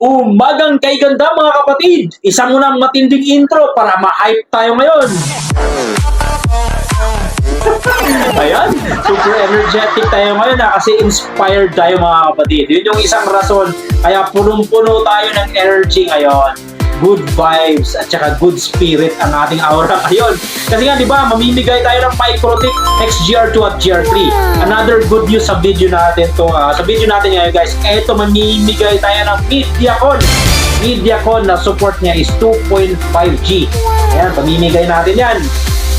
Umagang kay ganda mga kapatid! Isa munang matinding intro para ma-hype tayo ngayon. Ayan, super energetic tayo ngayon kasi inspired tayo mga kapatid. Yun yung isang rason kaya punong-puno tayo ng energy ngayon. Good vibes at saka good spirit ang ating aura ngayon. Kasi nga, di ba, mamimigay tayo ng Microtik XGR2 at GR3. Another good news sa video natin to. Sa video natin ngayon, guys, eto, mamimigay tayo ng Mediacon. Mediacon na support niya is 2.5G. Ayan, pamimigay natin yan.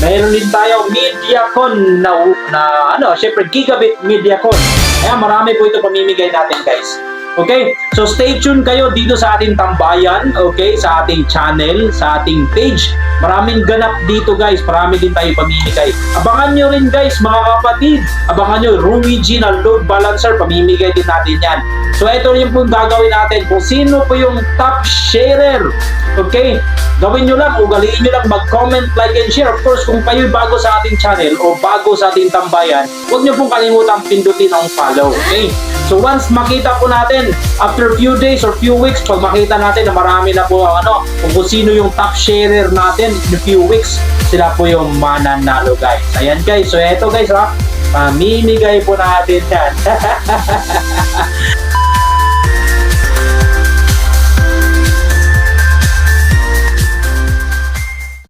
Mayroon din tayo Mediacon na syempre Gigabit Mediacon. Ayan, marami po ito pamimigay natin, guys. Okay? So stay tuned kayo dito sa ating tambayan, okay? Sa ating channel, sa ating page. Maraming ganap dito, guys. Marami din tayo pamimigay. Abangan nyo rin, guys, mga kapatid. Abangan nyo, Ruigi na load balancer. Pamimigay din natin yan. So ito rin po gagawin natin. Kung sino po yung top sharer, okay? Gawin nyo lang, ugaliin nyo lang mag-comment, like, and share. Of course, kung kayo'y bago sa ating channel o bago sa ating tambayan, huwag nyo pong kalimutan pindutin ang follow, okay? So once makita po natin, after few days or few weeks, pag makita natin na marami na po kung sino yung top sharer natin in a few weeks, sila po yung mananalo, guys. Ayan, guys. So eto, guys, pamimigay po natin yan.